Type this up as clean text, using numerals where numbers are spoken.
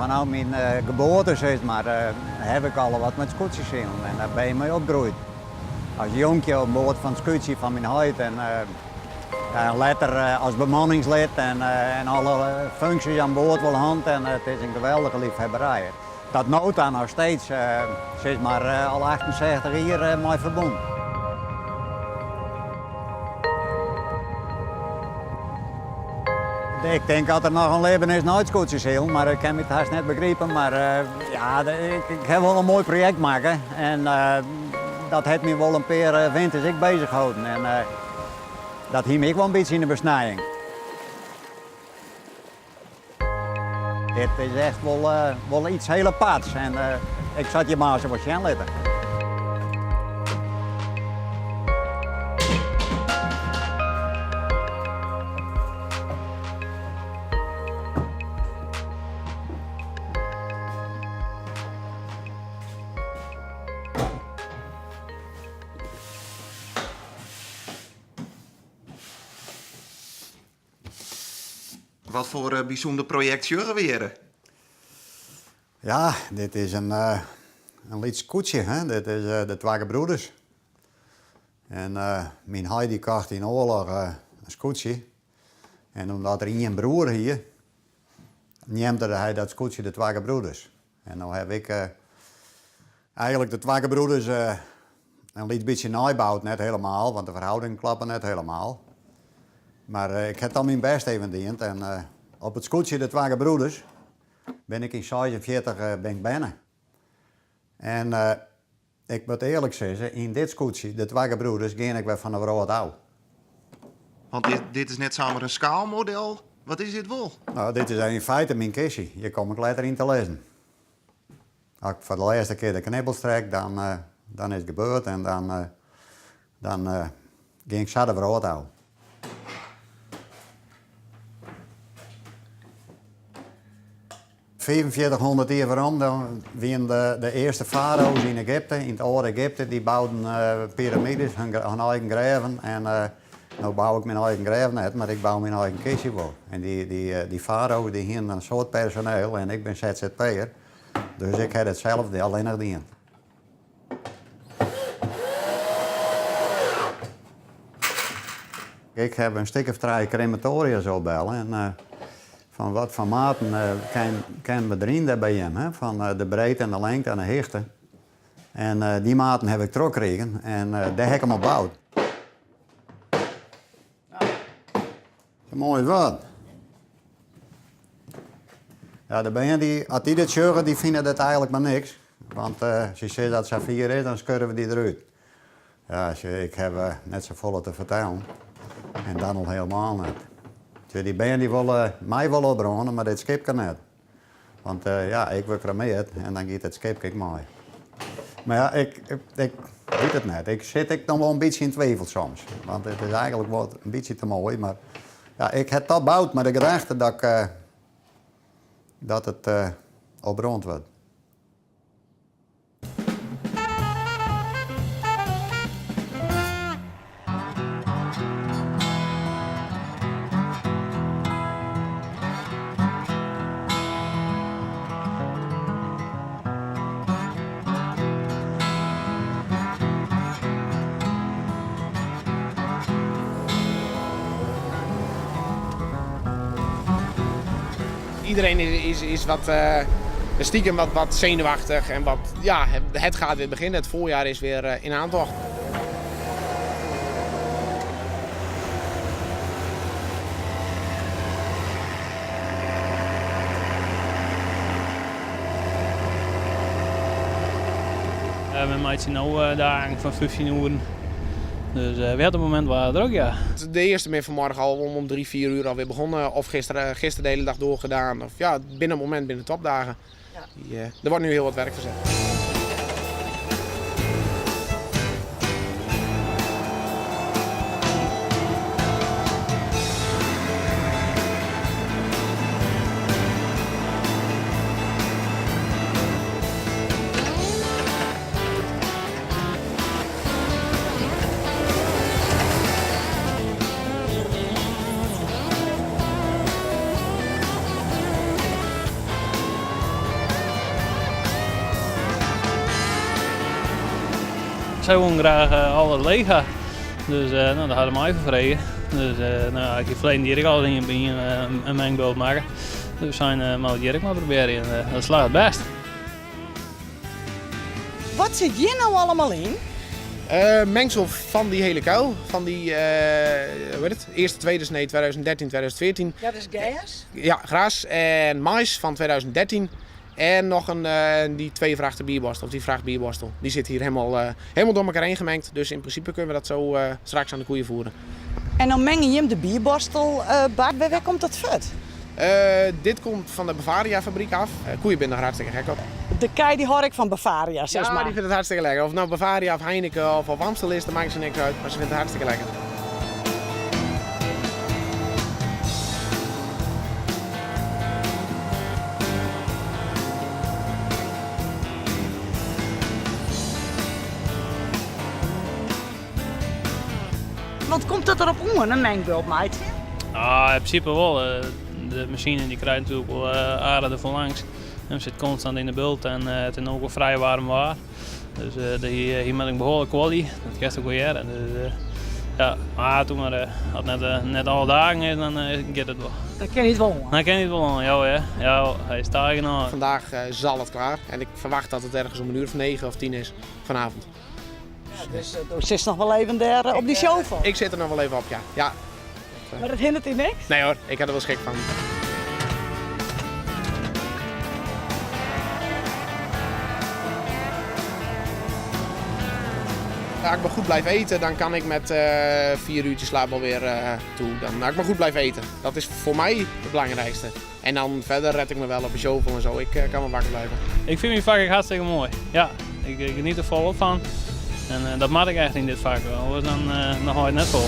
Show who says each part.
Speaker 1: vanaf mijn geboorte zeg maar, heb ik al wat met scootjes in en daar ben je mee opgegroeid. Als jonkje op boord van het scootje van mijn huid en later als bemanningslid en alle functies aan boord wel hand en het is een geweldige liefhebberij. Dat nooit dan nog steeds, zeg maar, al 78 jaar mij verbonden. Ik denk dat er nog een leven is nooit scootjes heel, maar ik heb het haast net begrepen. Maar ja, ik heb wel een mooi project maken en dat heeft me wel een paar winters ik bezig gehouden. En dat hield me ook wel een beetje in de besnijing. Dit is echt wel iets heel aparts en ik zat je maar zo wat gaan letten.
Speaker 2: Wat voor bijzonder project zullen we weer?
Speaker 1: Ja, dit is een lied scootje, hè? Dit is de Twee Broeders. En mijn Heidi kocht in oorlog een scootje. En omdat er één broer hier, neemde hij dat scootje de Twee Broeders. En nu heb ik eigenlijk de Twee Broeders een beetje nagebouwd, net helemaal, want de verhoudingen klappen net helemaal. Maar ik heb dan mijn best even gediend en op het scootje de Twee Broeders ben ik in 46 binnen. En ik moet eerlijk zeggen, in dit scootje, de Twee Broeders, ging ik weer van de rood ouw.
Speaker 2: Want dit is net samen een schaalmodel. Wat is dit wel?
Speaker 1: Nou, dit is in feite mijn kistje. Hier kom ik later in te lezen. Als ik voor de laatste keer de knibbels trek, dan is het gebeurd en dan ging ik zo de rood ouw. In 4500 jaar waarom, dan waren de eerste farao's in Egypte, in het oude Egypte, die bouwden piramides, hun eigen graven. En nu bouw ik mijn eigen graven net, maar ik bouw mijn eigen kistje wel. En die farao's die hadden een soort personeel en ik ben ZZP'er. Dus ik heb hetzelfde, alleen nog dient. Ik heb een stuk of 3 crematoria zo bellen. En, van wat voor maten kennen we erin bij hem, hè? Van de breedte en de lengte en de hoogte. En die maten heb ik teruggekregen en daar heb ik hem op gebouwd. Zo mooi wat. Ja, de band als die dit zeggen, die vinden dat eigenlijk maar niks. Want als je zegt dat het saffier is, dan scheuren we die eruit. Ja, ik heb net zo volle te vertellen. En dan nog helemaal niet. Die band die willen mij wel opbranden, maar dit schip kan niet. Want ja, ik word cremeerd en dan gaat het schip ik mooi. Maar ja, ik weet het niet. Ik zit nog wel een beetje in twijfel soms. Want het is eigenlijk wel een beetje te mooi. Maar ja, ik heb dat gebouwd met de gedachte dat het opbrand wordt.
Speaker 3: Iedereen is wat stiekem wat zenuwachtig en ja, het gaat weer beginnen. Het voorjaar is weer in aantocht.
Speaker 4: Met mij zijn nu dagen van 15 uur. Dus we hadden het moment wel druk, ja.
Speaker 3: De eerste ben vanmorgen al om 3, 4 uur alweer begonnen. Of gisteren de hele dag doorgedaan. Of ja, binnen een moment, binnen topdagen. Ja. Er wordt nu heel wat werk verzet.
Speaker 4: zij wilden graag alle Lega. Dus nou, dat hadden we mij vervregen. Dus nou, ik heb verleden jaar al in een mengbeeld maken. Dus we zijn maar Jerk maar proberen en dat slaagt het best.
Speaker 5: Wat zit hier nou allemaal in?
Speaker 3: Mengsel van die hele kuil. Van die hoe heet het? Eerste, tweede snee 2013, 2014.
Speaker 5: Ja, dat is gas.
Speaker 3: Ja, gras en mais van 2013. En nog die twee vrachten bierborstel, of die vracht bierborstel. Die zit hier helemaal door elkaar heen gemengd. Dus in principe kunnen we dat zo straks aan de koeien voeren.
Speaker 5: En dan meng je hem de bierborstel, Bart. Waar komt dat vet?
Speaker 3: Dit komt van de Bavaria fabriek af. Koeien zijn er hartstikke gek op.
Speaker 5: De kei die hoor ik van Bavaria, zeg
Speaker 3: Ja,
Speaker 5: maar.
Speaker 3: die vindt het hartstikke lekker. Of het nou Bavaria of Heineken of Amstel is, dat maakt ze niks uit. Maar ze vindt het hartstikke lekker.
Speaker 5: Want komt dat erop om, een mengbult, meid?
Speaker 4: Ah, in principe wel. De machine die krijgt natuurlijk wel aarde er van langs. En zit constant in de bult en het is ook wel vrij warm waar. Dus hier met een behoorlijk kwaliteit. Dat gaat ook wel jaren. Dus, ja, maar toen maar had net alle dagen is, dan gaat het wel.
Speaker 5: Dat ken je niet wel.
Speaker 4: Dan ken je het wel, ja, hij is daar genoeg.
Speaker 3: Vandaag zal het klaar. En ik verwacht dat het ergens om 9 of 10 is vanavond.
Speaker 5: Dus er zit nog wel even daar op die show van.
Speaker 3: Ik zit er nog wel even op, ja.
Speaker 5: Maar dat hindert in niks?
Speaker 3: Nee hoor, ik had er wel schik van. Als ik maar goed blijf eten, dan kan ik met 4 uurtjes slaap alweer toe. Als ik maar goed blijf eten. Dat is voor mij het belangrijkste. En dan verder red ik me wel op een shovel en zo. Ik kan wel wakker blijven.
Speaker 4: Ik vind mijn vak echt hartstikke mooi. Ja, ik geniet er volop van. En dat maak ik echt in dit vak wel. Anders dan hou je het net vol.